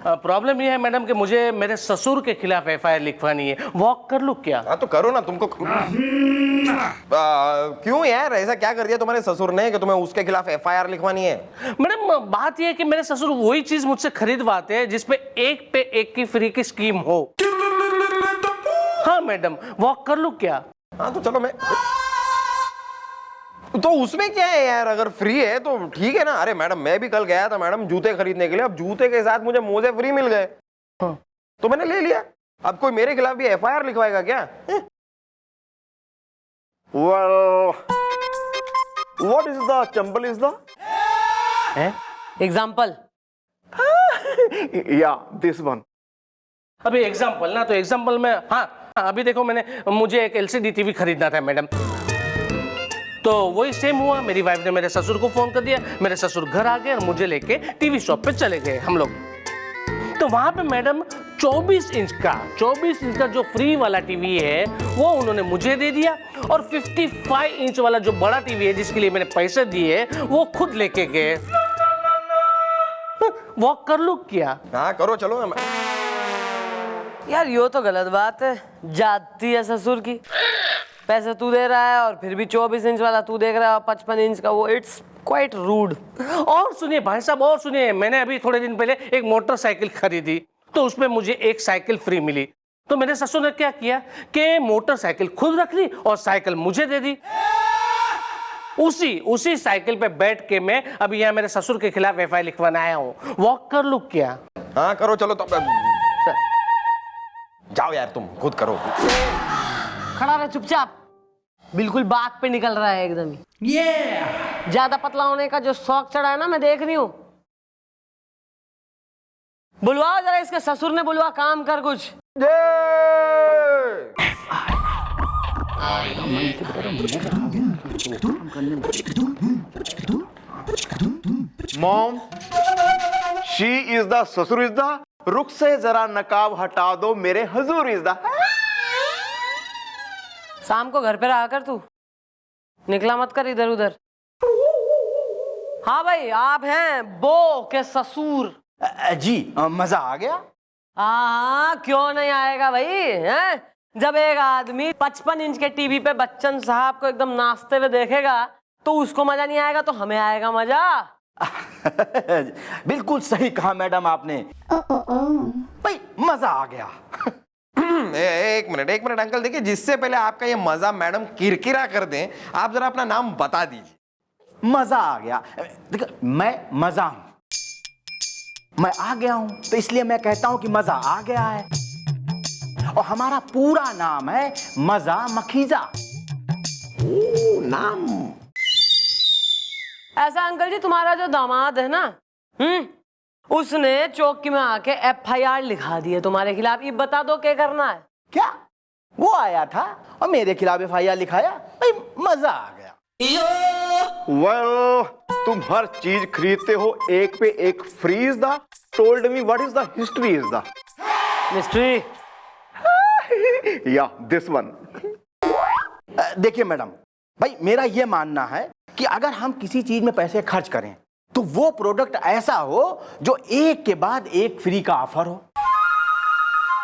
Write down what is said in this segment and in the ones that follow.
Problem ये है madam कि मुझे मेरे ससुर के खिलाफ एफआईआर लिखवानी है। वॉक कर लूं क्या? हाँ तो करो ना तुमको। क्यों यार, ऐसा क्या कर दिया तुम्हारे ससुर ने कि तुम्हें उसके खिलाफ एफआईआर लिखवानी है? मैडम बात ये है कि मेरे ससुर वही चीज मुझसे खरीदवाते हैं जिसपे एक पे एक की फ्री की स्कीम हो। हाँ मैडम, वॉक कर लूं क्या? हाँ तो चलो, मैं तो उसमें क्या है यार, अगर फ्री है तो ठीक है ना। अरे मैडम, मैं भी कल गया था मैडम जूते खरीदने के लिए, अब जूते के साथ मुझे मोजे फ्री मिल गए। हाँ। तो मैंने ले लिया। अब कोई मेरे खिलाफ भी एफआईआर लिखवाएगा क्या? Well, what is the chambal is the? Example? Yeah, this one. अभी एग्जाम्पल ना, तो एग्जाम्पल में हाँ, अभी देखो मुझे एक एलसीडी टीवी खरीदना था मैडम। तो वही सेम हुआ, मेरी वाइफ ने मेरे ससुर को फोन कर दिया, मेरे ससुर घर आ गए और मुझे लेके टीवी शॉप पे चले गए हम लोग। तो वहां पे मैडम 24 इंच का जो फ्री वाला टीवी है वो उन्होंने मुझे दे दिया, और 55 इंच वाला जो बड़ा टीवी है जिसके लिए मैंने पैसे दिए वो खुद लेके गए। वॉक कर लूं क्या? हाँ करो, चलो। यार यो तो गलत बात है, जाती है ससुर की। पैसे तू दे रहा है और फिर भी 24 इंच वाला तू देख रहा है और 55 इंच का वो। It's quite rude. और सुनिए भाई साहब, और सुनिए, मैंने अभी थोड़े दिन पहले एक मोटरसाइकिल खरीदी, तो उसमें मुझे एक साइकिल फ्री मिली। तो मेरे ससुर ने क्या किया कि मोटरसाइकिल खुद रख ली और साइकिल मुझे दे दी। उसी साइकिल पे बैठ के मैं अभी यहाँ मेरे ससुर के खिलाफ एफआईआर लिखवाने आया हूँ। वॉक कर लूं क्या? हाँ करो, चलो। तो जाओ यार, तुम खुद करो। खड़ा रह चुपचाप, बिल्कुल बात पे निकल रहा है एकदम ही। ज्यादा पतला होने का जो शौक चढ़ा है ना, मैं देख रही हूँ। बुलवाओ जरा इसके ससुर ने, बुलवा, काम कर कुछ। Mom, she is the ससुर is the। रुख से जरा नकाब हटा दो, मेरे हजूर is the। शाम को घर पे रहा कर तू, निकला मत कर इधर उधर। हाँ भाई, आप हैं बो के ससुर? जी, मजा आ गया। हाँ, क्यों नहीं आएगा भाई, हैं? जब एक आदमी 55 इंच के टीवी पे बच्चन साहब को एकदम नाचते हुए देखेगा तो उसको मजा नहीं आएगा तो हमें आएगा मजा। बिल्कुल सही कहा मैडम आपने। भाई मजा आ गया। एक मिनट अंकल, देखिए, जिससे पहले आपका ये मजा मैडम किरकिरा कर दें, आप जरा अपना नाम बता दीजिए। मजा आ गया। देखो, मैं मजा हूं, मैं आ गया हूं, तो इसलिए मैं कहता हूं कि मजा आ गया है। और हमारा पूरा नाम है मजा मखीजा। ओ, नाम ऐसा अंकल जी, तुम्हारा जो दामाद है ना, उसने चौकी में आके एफआईआर लिखा दी है तुम्हारे खिलाफ। ये बता दो क्या करना है। क्या वो आया था और मेरे खिलाफ एफआईआर लिखाया? भाई मजा आ गया। Well, तुम हर चीज खरीदते हो एक पे एक free is the. Told me what is the history is the mystery. या दिस वन। देखिए मैडम, भाई मेरा ये मानना है कि अगर हम किसी चीज में पैसे खर्च करें तो वो प्रोडक्ट ऐसा हो जो एक के बाद एक फ्री का ऑफर हो।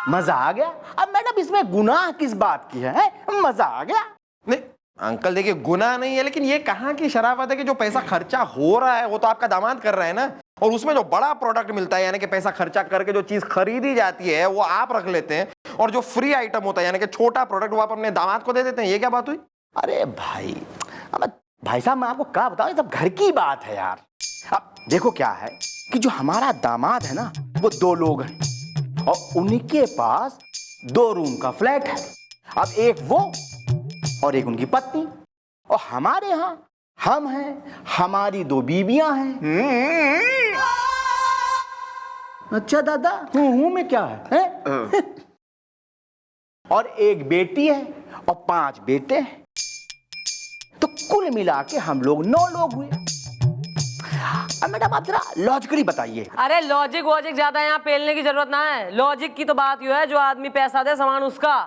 मजा आ गया। अब मैडम इसमें गुनाह किस बात की है? मजा आ गया। नहीं अंकल, देखिए, गुनाह नहीं है, लेकिन ये कहाँ की शराफत है कि जो पैसा खर्चा हो रहा है वो तो आपका दामाद कर रहा है ना, और उसमें जो बड़ा प्रोडक्ट मिलता है, यानी कि पैसा खर्चा करके जो चीज खरीदी जाती है वो आप रख लेते हैं, और जो फ्री आइटम होता है यानी कि छोटा प्रोडक्ट वो आप अपने दामाद को दे देते हैं। ये क्या बात हुई? अरे भाई साहब, मैं आपको क्या बताऊं, ये सब घर की बात है यार। अब देखो क्या है कि जो हमारा दामाद है ना, वो 2 लोग हैं और उनके पास 2 रूम का फ्लैट है। अब एक वो और एक उनकी पत्नी, और हमारे यहाँ हम हैं, हमारी 2 बीबियां हैं। अच्छा दादा, हूँ में क्या है? और एक बेटी है और 5 बेटे हैं, तो कुल मिला के हम लोग 9 लोग हुए। अब मैडम आप जरा लॉजिकली बताइए। अरे लॉजिक वॉजिक ज्यादा यहाँ पेलने की जरूरत ना है। लॉजिक की तो बात यू है, जो आदमी पैसा दे सामान उसका।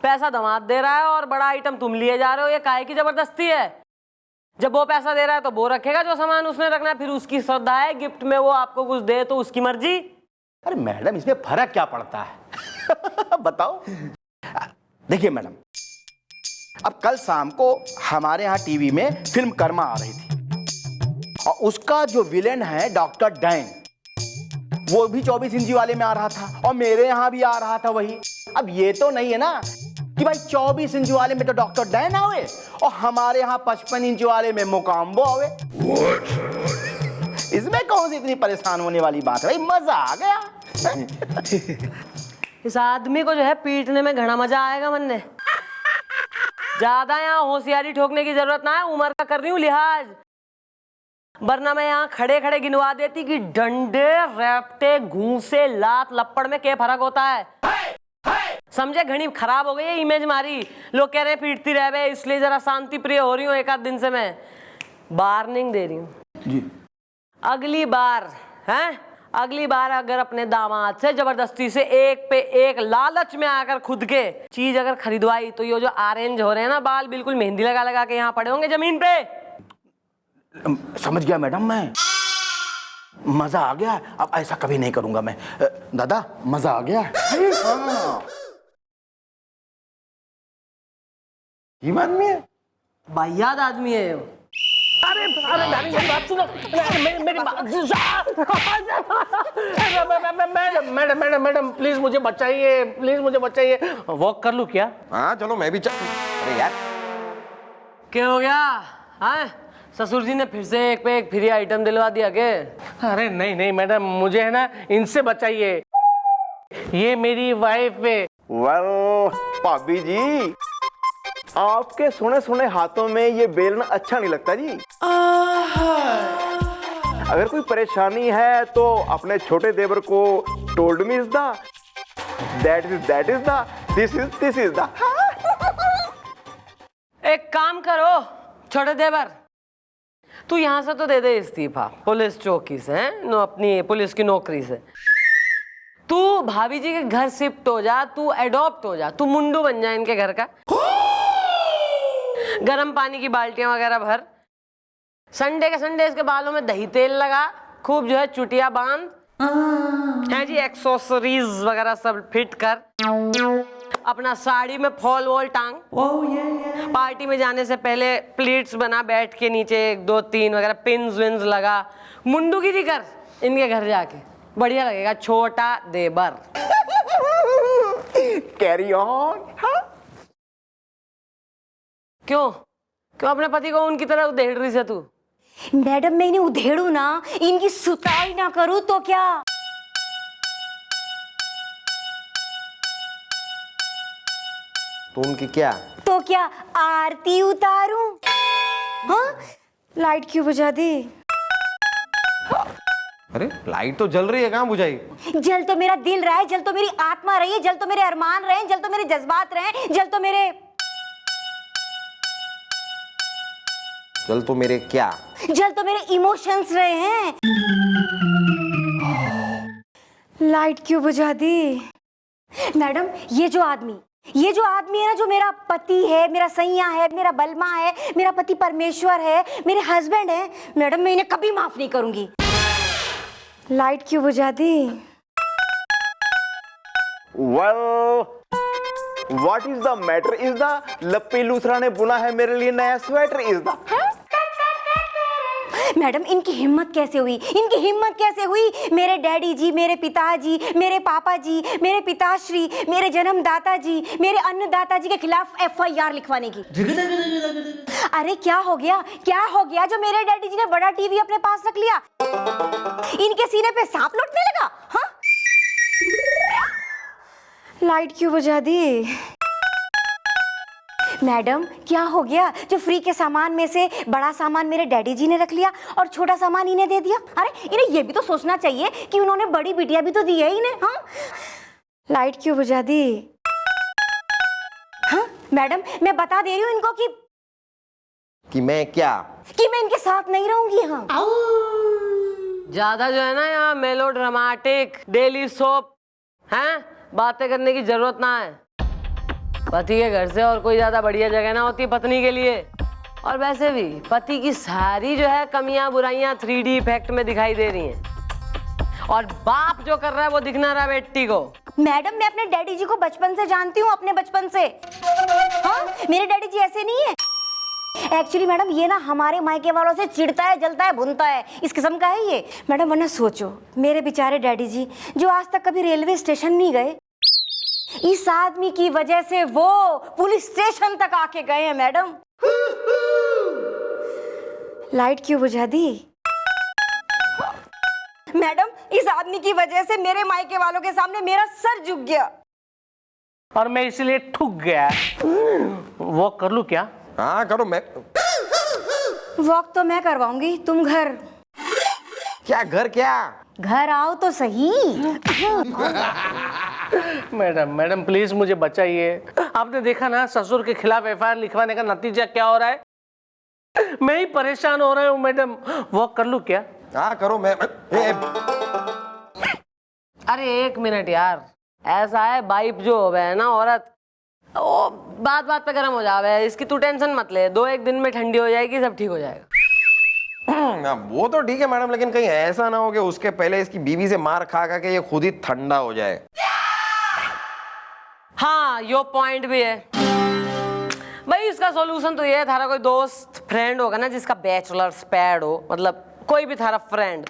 पैसा दामाद दे रहा है और बड़ा आइटम तुम लिए जा रहे हो, ये काहे की जबरदस्ती है? जब वो पैसा दे रहा है तो वो रखेगा जो सामान उसने रखना है, फिर उसकी श्रद्धा है गिफ्ट में वो आपको कुछ दे तो उसकी मर्जी। अरे मैडम, इसमें फर्क क्या पड़ता है? बताओ। देखिए मैडम, अब कल शाम को हमारे यहाँ टीवी में फिल्म कर्मा आ रही थी और उसका जो विलेन है डॉक्टर डैन, वो भी 24 इंची वाले में आ रहा था और मेरे यहाँ भी आ रहा था वही। अब ये तो नहीं है ना कि भाई 24 इंच वाले में तो डॉक्टर डैन आवे और हमारे यहाँ 55 इंच वाले में मुकाम्बो आवे। इसमें कौन सी इतनी परेशान होने वाली बात है भाई, मजा आ गया। इस आदमी को जो है पीटने में घना मजा आएगा मन ने। ज्यादा यहाँ होशियारी ठोकने की जरूरत ना है, उम्र का कर रही हूँ लिहाज, वरना मैं यहाँ खड़े खड़े गिनवा देती कि डंडे, रैप्टे, घूंसे, लात लपड़ में क्या फर्क होता है। समझे, घनी खराब हो गई है इमेज मारी। लोग कह रहे हैं पीटती रह बे, इसलिए जरा शांति प्रिय हो रही हूँ एक आध दिन से। मैं वार्निंग दे रही हूँ, अगली बार हैं, अगली बार अगर अपने दामाद से जबरदस्ती से एक पे एक लालच में आकर खुद के चीज अगर खरीदवाई तो ये जो ऑरेंज हो रहे हैं ना बाल, बिल्कुल मेहंदी लगा लगा के यहाँ पड़े होंगे जमीन पे। समझ गया मैडम, मैं मजा आ गया, अब ऐसा कभी नहीं करूंगा मैं। दादा मजा आ गया। हाँ। ये आदमी है, वाहियात आदमी है ये। अरे अरे डार्लिंग, मेरी बात सुनो, मेरी बात madam madam madam madam please मुझे बचाइए, प्लीज मुझे बचाइए। वॉक कर लूं क्या? हाँ चलो मैं भी अरे यार क्या हो गया? हाँ, ससुर जी ने फिर से एक पे एक फ्री आइटम दिलवा दिया के? अरे नहीं नहीं मैडम, मुझे है ना इनसे बचाइए, ये मेरी वाइफ है। वेल भाभी जी, आपके सुने सुने हाथों में ये बेलना अच्छा नहीं लगता जी। अगर कोई परेशानी है तो अपने छोटे देवर को told me is the, that is the, this is the. एक काम करो छोटे देवर, तू यहाँ से तो दे दे इस्तीफा पुलिस चौकी से, हैं नो, अपनी पुलिस की नौकरी से। तू भाभी जी के घर शिफ्ट हो जा, तू एडॉप्ट हो जा, तू मुंडू बन जा इनके घर का। गरम पानी की बाल्टियां वगैरह भर, संडे के संडे इसके बालों में दही तेल लगा, खूब जो है चुटिया बांध, है जी, एक्सेसरीज वगैरह सब फिट कर, अपना साड़ी में फॉल वॉल टांग, पार्टी में जाने से पहले प्लीट्स बना, बैठ के नीचे 1 2 3 वगैरह पिन्स विन्स लगा, मुंडूगिरी कर इनके घर जाके, बढ़िया लगेगा छोटा देवर। Carry on. क्यों क्यों अपने पति को उनकी तरह उधेड़ रही है तू? मैडम मैं इन्हें उधेड़ू ना, इनकी सुताई ना करूं तो क्या? तो उनकी क्या? तो क्या आरती उतारूं? हाँ, लाइट क्यों बुझा दी? अरे लाइट तो जल रही है, कहाँ बुझाई? जल तो मेरा दिल रहा है, जल तो मेरी आत्मा रही है, जल तो मेरे अरमान रहे, जल तो मेरे जज्बात रहे, जल तो मेरे क्या? जल तो मेरे इमोशंस रहे हैं। लाइट क्यों बुझा दी? मैडम ये जो आदमी है ना, जो मेरा पति है, मेरा सैया है, मेरा बलमा है, मेरा पति परमेश्वर है, मेरे हस्बैंड है, मैडम मैं इन्हें कभी माफ नहीं करूंगी। लाइट क्यों बुझा दी? Well what is the matter is the, Lappi Luthra ने बुना है मेरे लिए नया स्वेटर इज द। मैडम इनकी हिम्मत कैसे हुई मेरे डैडी जी, मेरे पिताजी, मेरे पापा जी, मेरे पिताश्री, मेरे जन्मदाता जी, मेरे अन्नदाता जी के खिलाफ FIR लिखवाने की? अरे क्या हो गया जो मेरे डैडी जी ने बड़ा टीवी अपने पास रख लिया? इनके सीने पे सांप लौटने लगा? हाँ, लाइट क्यों बुझा दी? मैडम क्या हो गया जो फ्री के सामान में से बड़ा सामान मेरे डैडी जी ने रख लिया और छोटा सामान इन्हें दे दिया? अरे इन्हें ये भी तो सोचना चाहिए कि उन्होंने बड़ी बिटिया भी तो दी है इन्हें। हाँ, लाइट क्यों बुझा दी? हाँ मैडम मैं बता दे रही हूँ इनको कि मैं क्या? कि मैं इनके साथ नहीं रहूंगी। हाँ, ज्यादा जो है ना यहाँ मेलो ड्रामेटिक डेली सोप हैं बातें करने की जरूरत ना है। पति के घर से और कोई ज्यादा बढ़िया जगह ना होती पत्नी के लिए। और वैसे भी पति की सारी जो है कमियां बुराइयां 3D इफेक्ट में दिखाई दे रही हैं। और बाप जो कर रहा है वो दिखना रहा बेटी को। मैडम मैं अपने डैडी जी को बचपन से जानती हूँ, अपने बचपन से। हाँ, मेरे डैडी जी ऐसे नहीं है एक्चुअली मैडम। ये ना हमारे मायके वालों से चिढ़ता है, जलता है, भुनता है, इस किस्म का है ये मैडम। वरना सोचो मेरे बेचारे डैडी जी जो आज तक कभी रेलवे स्टेशन नहीं गए, इस आदमी की वजह से वो पुलिस स्टेशन तक आके गए हैं मैडम। लाइट क्यों बुझा दी मैडम? इस आदमी की वजह से मेरे मायके वालों के सामने मेरा सर झुक गया और मैं इसलिए ठुक गया। वॉक कर लूं क्या? हाँ करो। मैं वॉक तो मैं करवाऊंगी, तुम घर क्या घर क्या? घर आओ तो सही। मैडम प्लीज मुझे बचाइए। आपने देखा ना ससुर के खिलाफ एफआईआर लिखवाने का नतीजा क्या हो रहा है। मैं ही परेशान हो रहा हूँ मैडम। वॉक कर लूं क्या? हाँ करो। मैं अरे 1 मिनट यार, ऐसा है वाइफ जो होवे है ना औरत, वो बात बात पे गर्म हो जावे। इसकी तू टेंशन मत ले, 2-1 दिन में ठंडी हो जाएगी, सब ठीक हो जाएगा। वो तो ठीक है मैडम, लेकिन कहीं ऐसा ना हो कि उसके पहले इसकी बीवी से मार खा खा के ये खुद ही ठंडा हो जाए। हाँ यो पॉइंट भी है भाई। इसका सॉल्यूशन तो ये है, थारा कोई दोस्त फ्रेंड होगा ना जिसका बैचलर्स पैड हो, मतलब कोई भी थारा फ्रेंड,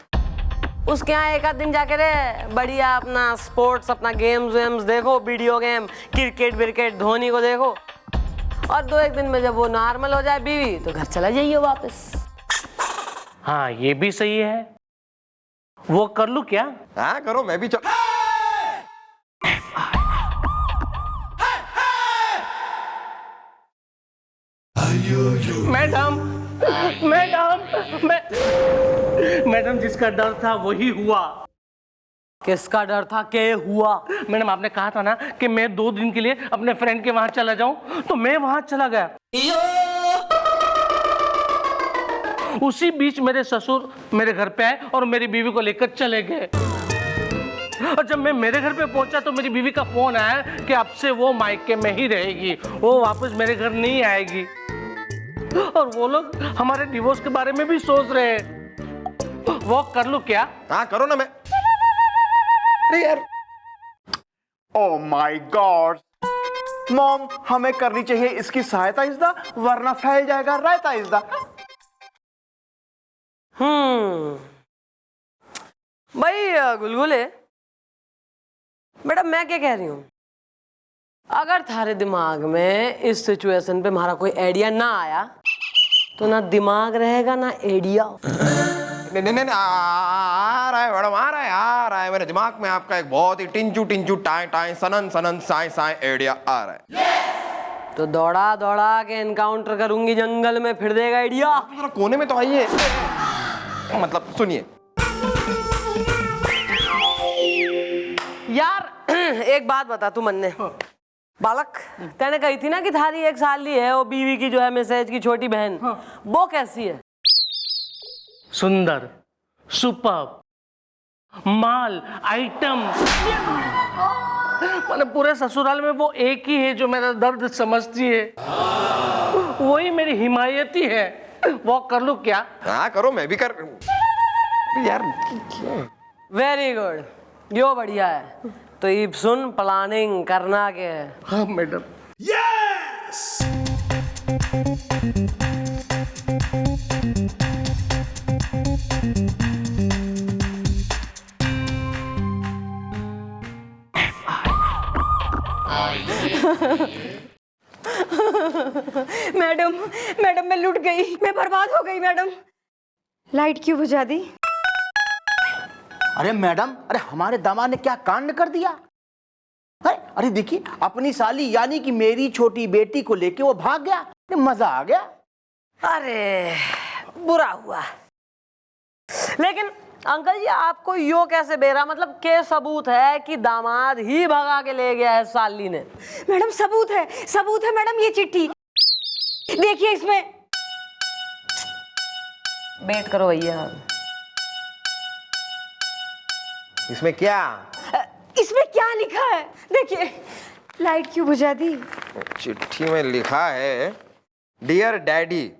उसके यहाँ एक आध दिन जाके रे बढ़िया अपना स्पोर्ट्स, अपना गेम्स वेम्स देखो, video game, cricket wicket, Dhoni को देखो, और 2-1 दिन में जब वो नॉर्मल हो जाए बीवी तो घर चला जाइए वापस। हाँ ये भी सही है। वो कर लूं क्या? हाँ करो। मैं भी चल। मैडम जिसका डर था वही हुआ। किसका डर था? के हुआ? मैडम आपने कहा था ना कि मैं 2 दिन के लिए अपने फ्रेंड के वहां चला जाऊं, तो मैं वहां चला गया। उसी बीच मेरे ससुर मेरे घर पे आए और मेरी बीवी को लेकर चले गए। और जब मैं मेरे घर पे पहुंचा तो मेरी बीवी का फोन आया कि अब से वो मायके में ही रहेगी, वो वापस मेरे घर नहीं आएगी। और वो लोग हमारे डिवोर्स के बारे में भी सोच रहे हैं। वॉक कर लूं क्या? हाँ करो ना। मैं अरे यार, ओ माय गॉड मॉम, हमें करनी चाहिए इसकी सहायता इज़दा, वरना फैल जाएगा रायता इज़दा। भाई गुलगुले, बेटा मैं क्या कह रही हूँ, अगर थारे दिमाग में इस सिचुएशन पे हमारा कोई आइडिया ना आया तो ना दिमाग रहेगा ना आइडिया। नहीं आ रहा है मैडम, आ रहा है मेरे दिमाग में आपका एक बहुत ही टिंचू टाई टाई सनन सनन साई साई आइडिया आ रहा है। तो दौड़ा दौड़ा के एनकाउंटर करूंगी जंगल में, फिर देगा आइडिया। जरा कोने में तो आइए, मतलब सुनिए यार एक बात बता तू मन्ने बालक, तैने कही थी ना कि थारी 1 साल ही है वो बीवी की जो है मैसेज की छोटी बहन, वो कैसी है? सुंदर, सुपर्ब, माल, आइटम, मैंने पूरे ससुराल में वो एक ही है जो मेरा दर्द समझती है, वही मेरी हिमायती है। वॉक कर लूं क्या? हाँ करो। मैं भी कर यार। वेरी गुड, यो बढ़िया है। तो ये सुन, प्लानिंग करना के है। हाँ मैडम। मैडम मैं लुट गई, मैं बर्बाद हो गई मैडम। लाइट क्यों बुझा दी? अरे मैडम, अरे हमारे दामाद ने क्या कांड कर दिया। अरे देखिए, अपनी साली यानी कि मेरी छोटी बेटी को लेके वो भाग गया। मजा आ गया। अरे बुरा हुआ, लेकिन अंकल जी आपको यो कैसे बेरा, मतलब के सबूत है कि दामाद ही भगा के ले गया है साली ने? मैडम सबूत है मैडम, ये चिट्ठी देखिए, इसमें वेट करो भैया। इसमें क्या? इसमें क्या लिखा है देखिए। लाइट क्यों बुझा दी? चिट्ठी में लिखा है, डियर डैडी,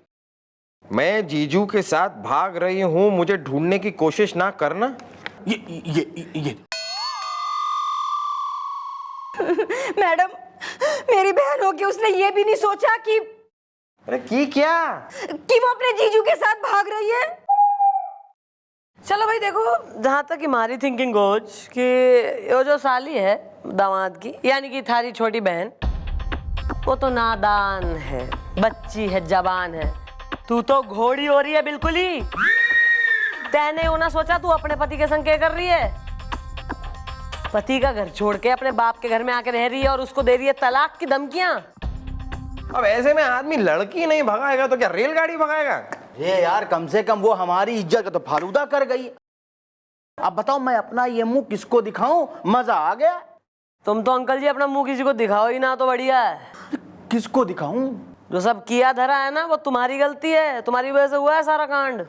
मैं जीजू के साथ भाग रही हूँ, मुझे ढूंढने की कोशिश ना करना। ये मैडम, मेरी बहन होके उसने ये भी नहीं सोचा कि अरे की क्या? वो अपने जीजू के साथ भाग रही है। चलो भाई देखो, जहां तक हमारी थिंकिंग गोज कि ये जो साली है दामाद की, यानी कि थारी छोटी बहन, वो तो नादान है, बच्ची है, जवान है। तू तो घोड़ी हो रही है बिल्कुल ही। तैने होना सोचा तू अपने पति के संग क्या कर रही है? पति का घर छोड़ के अपने बाप के घर में आके रह रही है और उसको दे रही है तलाक की धमकियां। अब ऐसे में आदमी लड़की नहीं भगाएगा तो क्या रेलगाड़ी भगाएगा? ये यार, कम से कम वो हमारी इज्जत का तो फालूदा कर गई। अब बताओ मैं अपना ये मुंह किसको दिखाऊं? मजा आ गया। तुम तो अंकल जी अपना मुंह किसी को दिखाओ ही ना तो बढ़िया है। किसको दिखाऊं? जो सब किया धरा है ना, वो तुम्हारी गलती है, तुम्हारी वजह से हुआ है सारा कांड।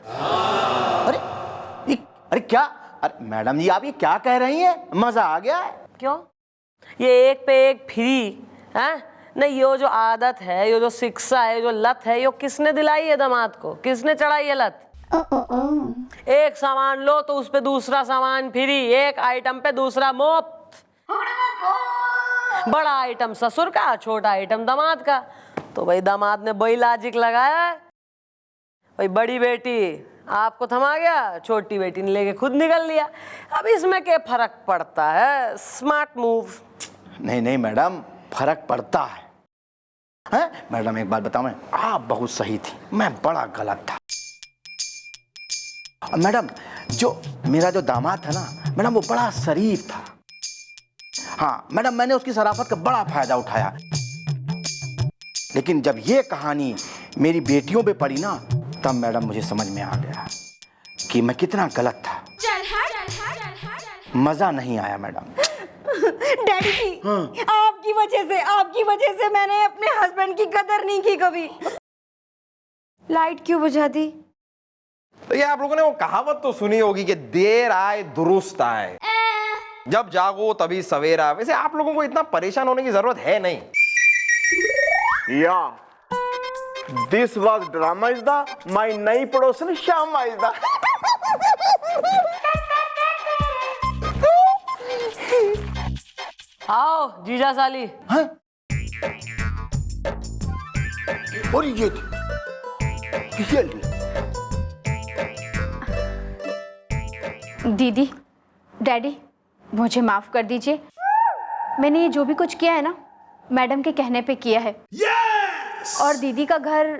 अरे क्या? अरे मैडम जी, आप ये क्या कह रही हैं? मजा आ गया है। क्यों? ये एक पे एक फ्री है नहीं, ये जो आदत है, ये जो शिक्षा है, जो लत है, ये किसने दिलाई है दामाद को? किसने चढ़ाई है लत? एक सामान लो तो उस पे दूसरा सामान फ्री, एक आइटम पे दूसरा मुफ्त। बड़ा आइटम ससुर का, छोटा आइटम दामाद का। तो भाई दामाद ने वही लॉजिक लगाया है। भाई बड़ी बेटी आपको थमा गया, छोटी बेटी ने लेके खुद निकल लिया। अब इसमें क्या फर्क पड़ता है? Smart move. नहीं मैडम, फर्क पड़ता है। हैं? मैडम एक बात बताऊं, आप बहुत सही थी, मैं बड़ा गलत था। मैडम, जो मेरा जो दामाद था ना मैडम, वो बड़ा शरीफ था। हाँ मैडम, मैंने उसकी शराफत का बड़ा फायदा उठाया। लेकिन जब ये कहानी मेरी बेटियों पे पड़ी ना, तब मैडम मुझे समझ में आ गया कि मैं कितना गलत था। मजा नहीं आया मैडम। डैडी जी, आपकी वजह से मैंने अपने हस्बैंड की कदर नहीं की कभी। लाइट क्यों बुझा दी? तो ये आप लोगों ने वो कहावत तो सुनी होगी कि देर आए दुरुस्त आए, जब जागो तभी सवेरा। वैसे आप लोगों को इतना परेशान होने की जरूरत है नहीं। Yeah, this was drama is the my नई पड़ोसन श्यामा is the। आओ जीजा साली। हैं? और ये दीदी, डैडी, मुझे माफ कर दीजिए। मैंने ये जो भी कुछ किया है ना, मैडम के कहने पे किया है। और दीदी का घर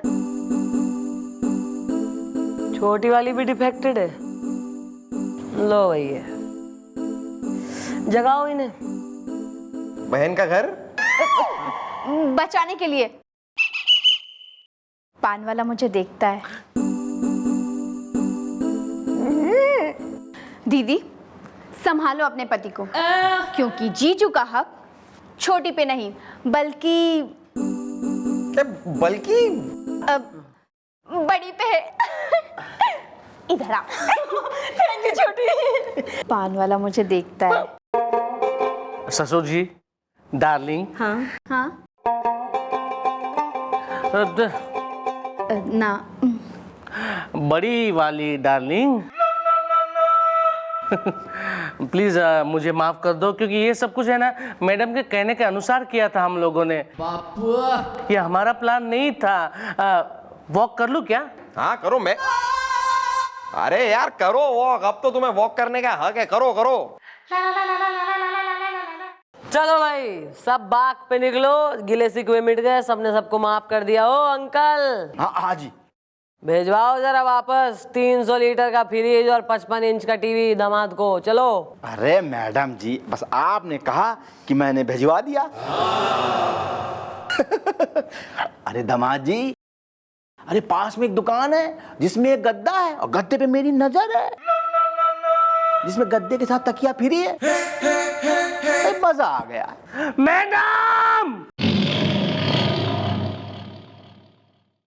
छोटी वाली भी डिफेक्टेड है। लो भैया, जगाओ इन्हें। बहन का घर बचाने के लिए। पान वाला मुझे देखता है। दीदी, संभालो अपने पति को, क्योंकि जीजू का हक छोटी पे नहीं बल्कि बड़ी पे है। इधर आ। थैंक यू छोटी। पान वाला मुझे देखता है। ससुर जी, डार्लिंग। हाँ हाँ। ना। बड़ी वाली डार्लिंग, प्लीज मुझे माफ कर दो, क्योंकि ये सब कुछ है ना मैडम के कहने के अनुसार किया था हम लोगों ने। ये हमारा प्लान नहीं था। वॉक कर लूं क्या? हाँ करो। मैं अरे यार करो वॉक, अब तो तुम्हें वॉक करने का हक है, करो करो। चलो भाई, सब बाग पे निकलो, गिले सिकवे मिट गए, सबने सबको माफ कर दिया। ओ अंकल, हाँ हाँ जी, भेजवाओ जरा वापस 300 लीटर का फ्रिज और 55 इंच का टीवी दामाद को। चलो। अरे मैडम जी, बस आपने कहा कि मैंने भिजवा दिया। अरे दामाद जी, अरे पास में एक दुकान है जिसमें एक गद्दा है और गद्दे पे मेरी नजर है, जिसमें गद्दे के साथ तकिया फ्री है। मजा आ गया। मैडम